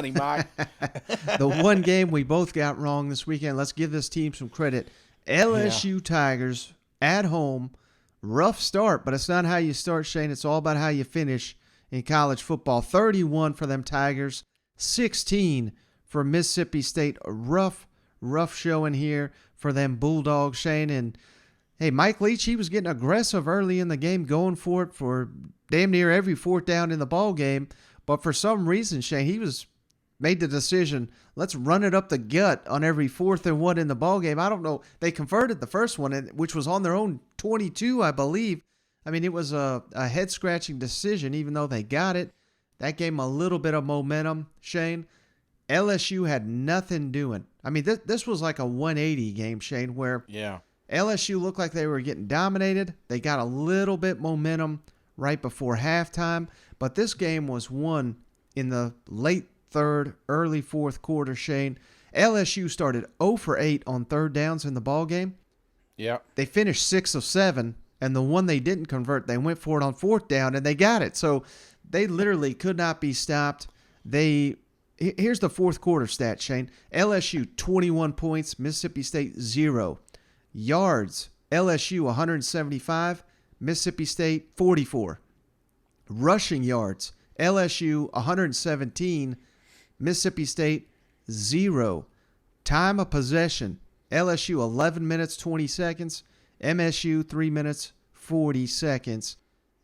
funny, Mike. The one game we both got wrong this weekend. Let's give this team some credit. Yeah. LSU Tigers at home. Rough start, but it's not how you start, Shane. It's all about how you finish in college football. 31 for them Tigers, 16 for Mississippi State. A rough showing here for them Bulldogs, Shane. And hey, Mike Leach, he was getting aggressive early in the game, going for it for damn near every fourth down in the ball game. But for some reason, Shane, he was made the decision, let's run it up the gut on every 4th and 1 in the ball game. I don't know. They converted the first one, which was on their own 22, I believe. I mean, it was a head-scratching decision, even though they got it. That gave them a little bit of momentum, Shane. LSU had nothing doing. I mean, this was like a 180 game, Shane, where Yeah. LSU looked like they were getting dominated. They got a little bit momentum right before halftime, but this game was won in the late third, early fourth quarter, Shane. LSU started 0 for 8 on third downs in the ball game. Yeah. They finished 6 of 7, and the one they didn't convert, they went for it on fourth down, and they got it. So they literally could not be stopped. Here's the fourth quarter stat, Shane. LSU, 21 points. Mississippi State, 0. Yards, LSU, 175. Mississippi State, 44. Rushing yards, LSU, 117. Mississippi State, 0. Time of possession, LSU, 11 minutes, 20 seconds. MSU, 3 minutes, 40 seconds.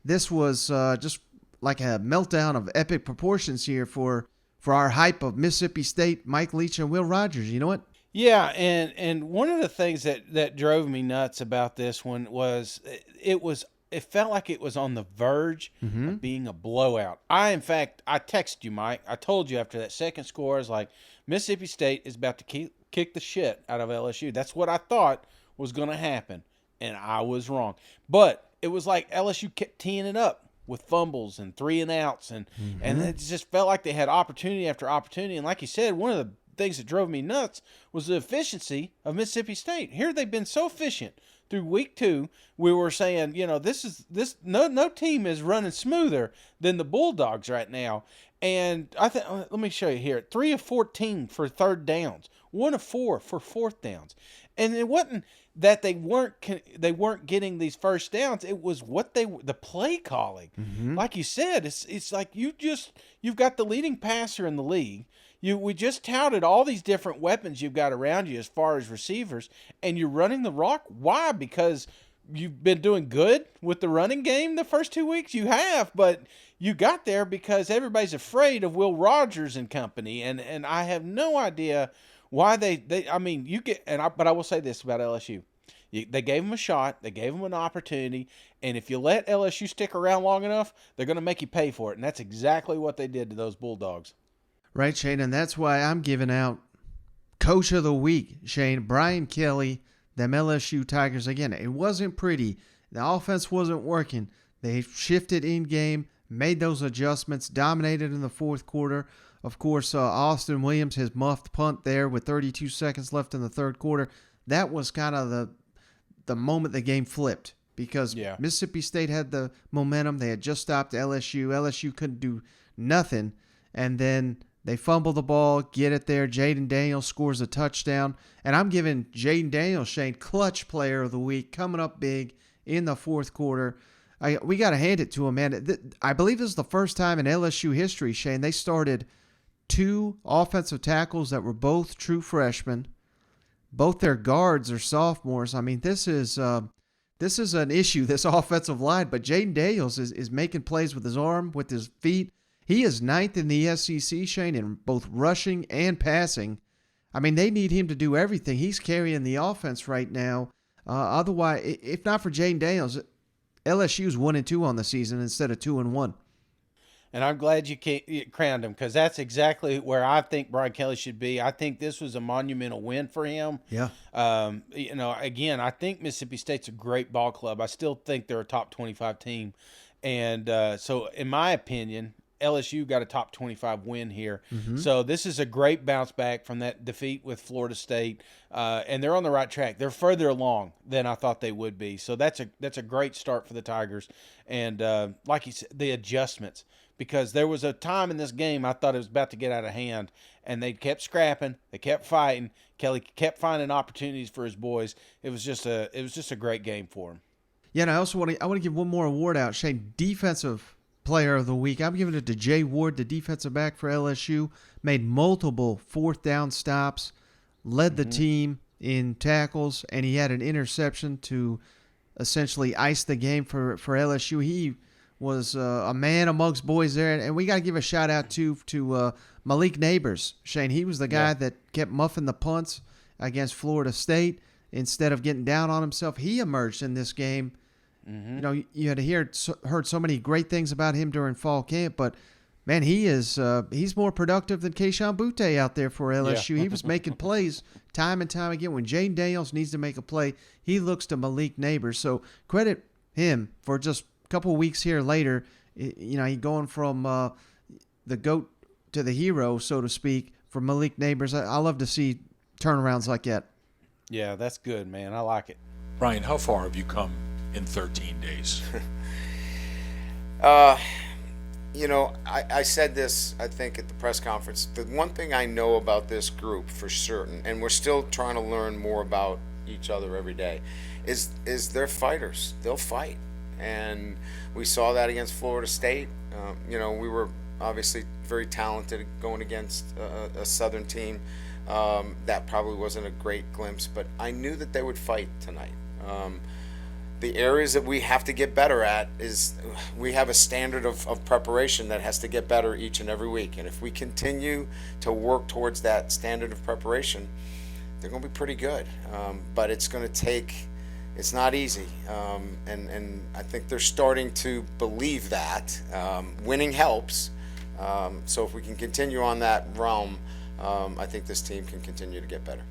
This was just like a meltdown of epic proportions here for our hype of Mississippi State, Mike Leach, and Will Rogers. You know what? Yeah, and one of the things that drove me nuts about this one was it felt like it was on the verge of being a blowout. In fact, I texted you, Mike. I told you after that second score, I was like, Mississippi State is about to kick the shit out of LSU. That's what I thought was going to happen, and I was wrong. But it was like LSU kept teeing it up with fumbles and 3 and outs, and it just felt like they had opportunity after opportunity. And like you said, one of the things that drove me nuts was the efficiency of Mississippi State. Here they've been so efficient through week 2. We were saying, no team is running smoother than the Bulldogs right now. And I think, let me show you here: 3 of 14 for third downs, 1 of 4 for fourth downs. And it wasn't that they weren't getting these first downs. It was the play calling. Like you said, it's like you've got the leading passer in the league. We just touted all these different weapons you've got around you as far as receivers, and you're running the rock. Why? Because you've been doing good with the running game the first 2 weeks. You have, but you got there because everybody's afraid of Will Rogers and company, and I have no idea why they. I mean, but I will say this about LSU. They gave them a shot. They gave them an opportunity. And if you let LSU stick around long enough, they're going to make you pay for it. And that's exactly what they did to those Bulldogs. Right, Shane, and that's why I'm giving out Coach of the Week, Shane. Brian Kelly, them LSU Tigers. Again, it wasn't pretty. The offense wasn't working. They shifted in-game, made those adjustments, dominated in the fourth quarter. Of course, Austin Williams, his muffed punt there with 32 seconds left in the third quarter. That was kind of the moment the game flipped because Mississippi State had the momentum. They had just stopped LSU. LSU couldn't do nothing. And then they fumble the ball, get it there. Jaden Daniels scores a touchdown. And I'm giving Jaden Daniels, Shane, clutch player of the week, coming up big in the fourth quarter. We got to hand it to him, man. I believe this is the first time in LSU history, Shane, they started 2 offensive tackles that were both true freshmen. Both their guards are sophomores. I mean, this is an issue, this offensive line. But Jaden Daniels is making plays with his arm, with his feet. He is 9th in the SEC, Shane, in both rushing and passing. I mean, they need him to do everything. He's carrying the offense right now. Otherwise, if not for Jaden Daniels, LSU's 1-2 on the season instead of 2-1. And I'm glad you crowned him because that's exactly where I think Brian Kelly should be. I think this was a monumental win for him. Yeah. Again, I think Mississippi State's a great ball club. I still think they're a top 25 team. And so, in my opinion, LSU got a top 25 win here. So this is a great bounce back from that defeat with Florida State. And they're on the right track. They're further along than I thought they would be. So that's a great start for the Tigers. And like you said, the adjustments. because there was a time in this game I thought it was about to get out of hand, and they kept scrapping, they kept fighting. Kelly kept finding opportunities for his boys. It was just a great game for him. Yeah, and I also want to give one more award out, Shane. Defensive Player of the Week. I'm giving it to Jay Ward, the defensive back for LSU. Made multiple fourth down stops, led the team in tackles, and he had an interception to essentially ice the game for LSU. He was a man amongst boys there, and we got to give a shout out to Malik Neighbors. Shane, he was the guy that kept muffing the punts against Florida State instead of getting down on himself. He emerged in this game. You know, you had heard so many great things about him during fall camp, but man, he's more productive than Keyshawn Butte out there for LSU. Yeah. He was making plays time and time again. When Jaden Daniels needs to make a play, he looks to Malik Neighbors. So credit him for just a couple of weeks here later. You know, he going from the GOAT to the hero, so to speak, for Malik Neighbors. I love to see turnarounds like that. Yeah, that's good, man. I like it. Ryan, how far have you come in 13 days? You know, I said this, I think, at the press conference. The one thing I know about this group for certain, and we're still trying to learn more about each other every day, is they're fighters. They'll fight. And we saw that against Florida State. You know, we were obviously very talented going against a Southern team. That probably wasn't a great glimpse, but I knew that they would fight tonight. The areas that we have to get better at is we have a standard of preparation that has to get better each and every week. And if we continue to work towards that standard of preparation, they're going to be pretty good. But it's going to take, it's not easy. And I think they're starting to believe that. Winning helps. So if we can continue on that realm, I think this team can continue to get better.